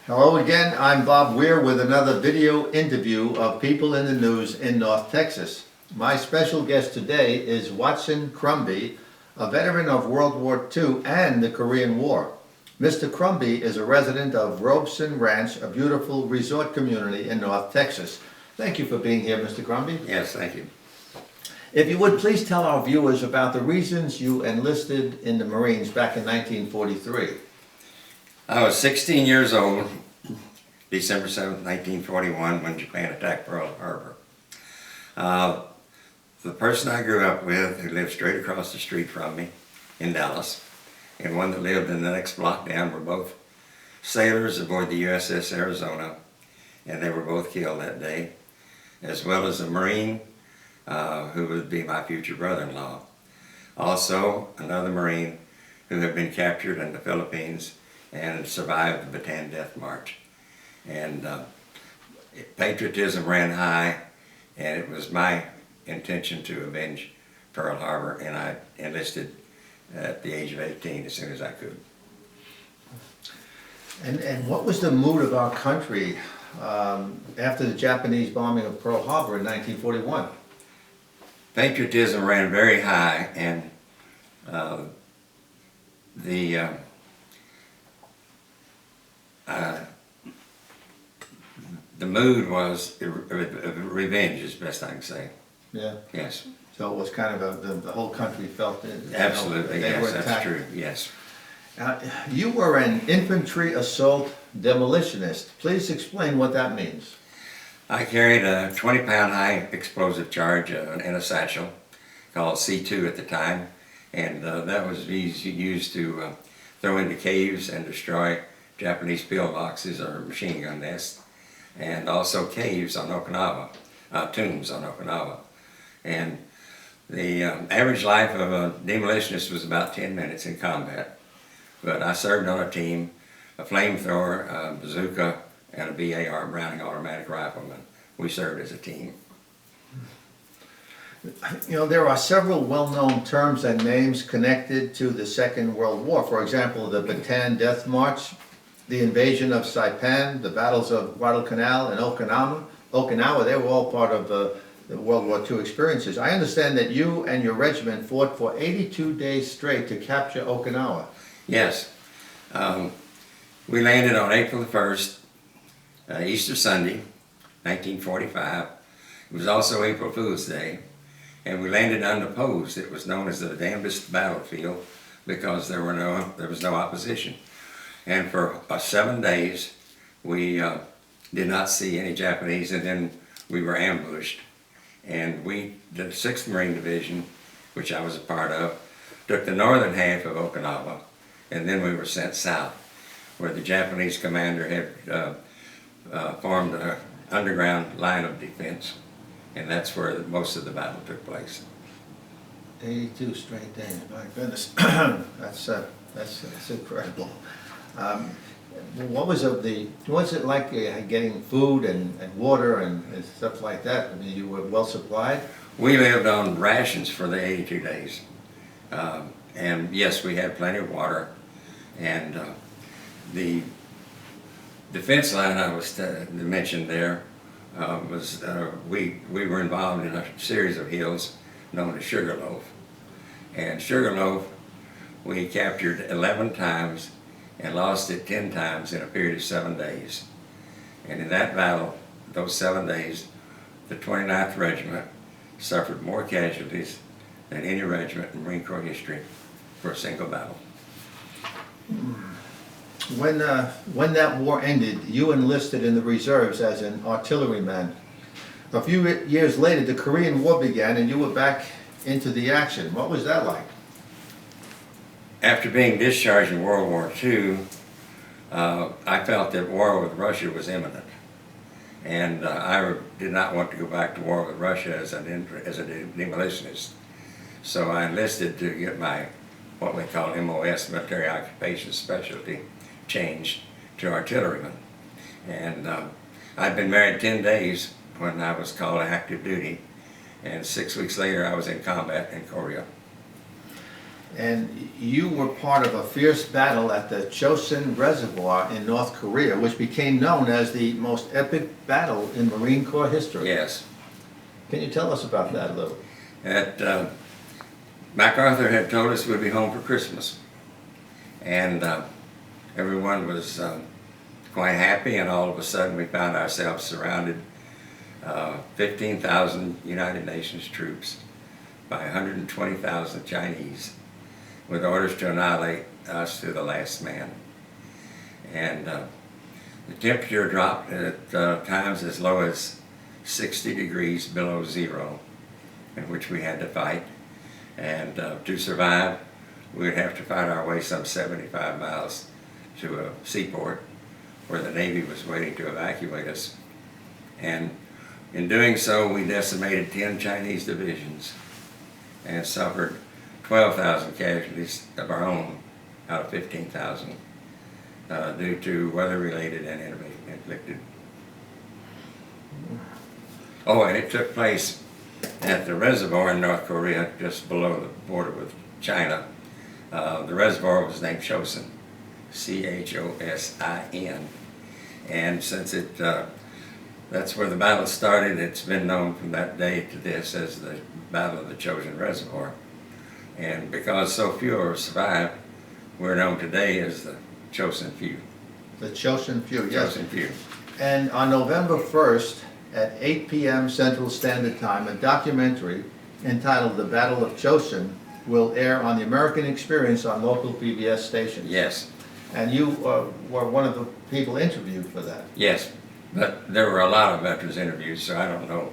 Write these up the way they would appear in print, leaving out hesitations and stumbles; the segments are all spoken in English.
Hello again, I'm Bob Weir with another video interview of people in the news in North Texas. My special guest today is Watson Crumby, a veteran of World War II and the Korean War. Mr. Crumby is a resident of Robeson Ranch, a beautiful resort community in North Texas. Thank you for being here, Mr. Crumby. Yes, thank you. If you would please tell our viewers about the reasons you enlisted in the Marines back in 1943. I was 16 years old, December 7th, 1941, when Japan attacked Pearl Harbor. The person I grew up with, who lived straight across the street from me in Dallas, and one that lived in the next block down, were both sailors aboard the USS Arizona, and they were both killed that day, as well as a Marine who would be my future brother-in-law. Also, another Marine who had been captured in the Philippines and survived the Bataan Death March. And patriotism ran high, and it was my intention to avenge Pearl Harbor, and I enlisted at the age of 18 as soon as I could. And what was the mood of our country after the Japanese bombing of Pearl Harbor in 1941? Patriotism ran very high, and the mood was revenge, as best I can say. Yeah. Yes. So it was kind of the whole country felt it. Absolutely, they yes, were that's attacked. true, yes. You were an infantry assault demolitionist. Please explain what that means. I carried a 20-pound high explosive charge in a satchel called C2 at the time, and that was used to throw into caves and destroy Japanese pillboxes or machine gun nests, and also caves on Okinawa, tombs on Okinawa. And the average life of a demolitionist was about 10 minutes in combat, but I served on a team, a flamethrower, a bazooka, and a BAR, Browning automatic rifleman. We served as a team. You know, there are several well-known terms and names connected to the Second World War. For example, the Bataan Death March, the invasion of Saipan, the battles of Guadalcanal and Okinawa, they were all part of the World War II experiences. I understand that you and your regiment fought for 82 days straight to capture Okinawa. Yes. We landed on April the 1st, Easter Sunday, 1945. It was also April Fool's Day, and we landed unopposed. It was known as the damnedest battlefield because there was no opposition. And for 7 days, we did not see any Japanese, and then we were ambushed. And the 6th Marine Division, which I was a part of, took the northern half of Okinawa, and then we were sent south, where the Japanese commander had formed an underground line of defense, and that's where most of the battle took place. 82 straight days, my goodness. That's incredible. What was it like getting food and water and stuff like that? I mean, you were well supplied? We lived on rations for the 82 days. And yes, we had plenty of water. And the defense line I was mentioned there was, we were involved in a series of hills known as Sugarloaf. And Sugarloaf we captured 11 times and lost it 10 times in a period of 7 days. And in that battle, those 7 days, the 29th Regiment suffered more casualties than any regiment in Marine Corps history for a single battle. When that war ended, you enlisted in the reserves as an artilleryman. A few years later, the Korean War began and you were back into the action. What was that like? After being discharged in World War II, I felt that war with Russia was imminent. And I did not want to go back to war with Russia as a demolitionist. So I enlisted to get my, what we call MOS, Military Occupation Specialty, changed to artilleryman. And I'd been married 10 days when I was called active duty, and 6 weeks later I was in combat in Korea. And you were part of a fierce battle at the Chosin Reservoir in North Korea, which became known as the most epic battle in Marine Corps history. Yes. Can you tell us about that a little? MacArthur had told us we'd be home for Christmas. And everyone was quite happy, and all of a sudden we found ourselves surrounded 15,000 United Nations troops by 120,000 Chinese, with orders to annihilate us to the last man. And the temperature dropped at times as low as 60 degrees below zero, in which we had to fight. And to survive, we would have to fight our way some 75 miles to a seaport where the Navy was waiting to evacuate us. And in doing so, we decimated 10 Chinese divisions and suffered 12,000 casualties of our own out of 15,000 due to weather-related and enemy-inflicted. Oh, and it took place at the reservoir in North Korea, just below the border with China. The reservoir was named Chosin, C-H-O-S-I-N. And since that's where the battle started, it's been known from that day to this as the Battle of the Chosin Reservoir. And because so few survived, we're known today as the Chosin Few. The Chosin Few, yes. Chosin Few. And on November 1st at 8 p.m. Central Standard Time, a documentary entitled The Battle of Chosin will air on the American Experience on local PBS stations. Yes. And you were one of the people interviewed for that. Yes, but there were a lot of veterans interviews, so I don't know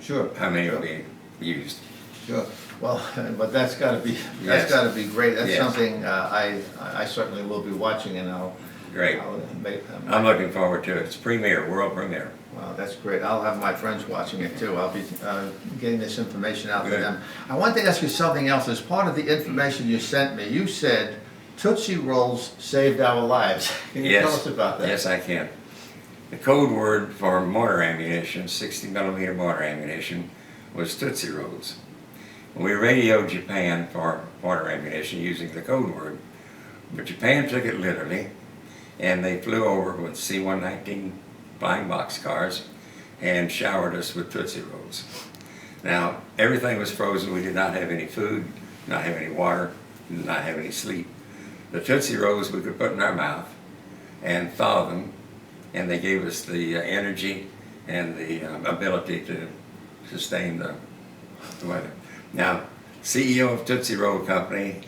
Sure. how many Sure. will be used. Sure. Well, but that's got to be Yes. great. That's Yes. something I certainly will be watching, and Great. I'll make. I'm looking forward to it. It's premiere, world premiere. Wow, that's great. I'll have my friends watching it too. I'll be getting this information out to Good. them. I want to ask you something else. As part of the information you sent me, you said Tootsie Rolls saved our lives. Can you tell us about that? Yes, I can. The code word for mortar ammunition, 60 millimeter mortar ammunition, was Tootsie Rolls. We radioed Japan for mortar ammunition using the code word, but Japan took it literally, and they flew over with C-119 flying boxcars and showered us with Tootsie Rolls. Now, everything was frozen. We did not have any food, not have any water, did not have any sleep. The Tootsie Rolls we could put in our mouth and thaw them, and they gave us the energy and the ability to sustain the weather. Now, CEO of Tootsie Roll Company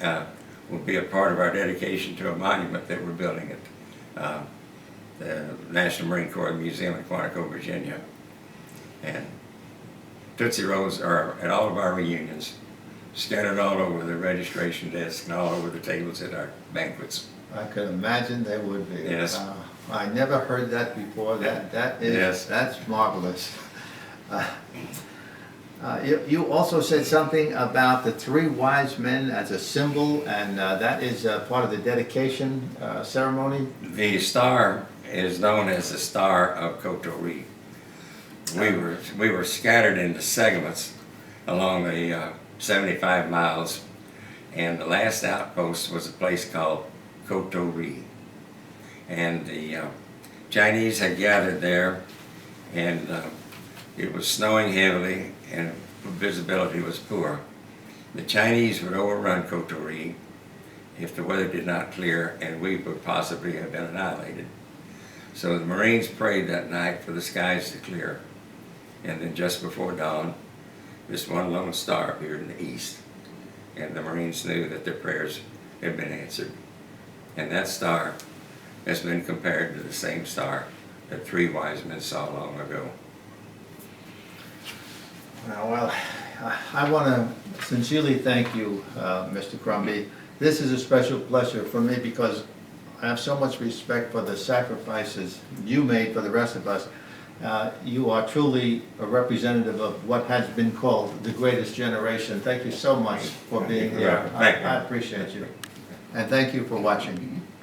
will be a part of our dedication to a monument that we're building at the National Marine Corps Museum in Quantico, Virginia. And Tootsie Rolls are at all of our reunions, scattered all over the registration desk and all over the tables at our banquets. I can imagine they would be. Yes. I never heard that before. That is, Yes. That's marvelous. You also said something about the three wise men as a symbol, and that is part of the dedication ceremony. The star is known as the Star of Coco Reef. We were scattered into segments along the 75 miles, and the last outpost was a place called Coco Reef. And the Chinese had gathered there, and it was snowing heavily and visibility was poor. The Chinese would overrun Coco Reef if the weather did not clear, and we would possibly have been annihilated. So the Marines prayed that night for the skies to clear, and then just before dawn, this one lone star appeared in the east, and the Marines knew that their prayers had been answered. And that star has been compared to the same star that three wise men saw long ago. Well, I want to sincerely thank you, Mr. Crombie. This is a special pleasure for me because I have so much respect for the sacrifices you made for the rest of us. You are truly a representative of what has been called the greatest generation. Thank you so much for being here. Thank you. I appreciate you. And thank you for watching.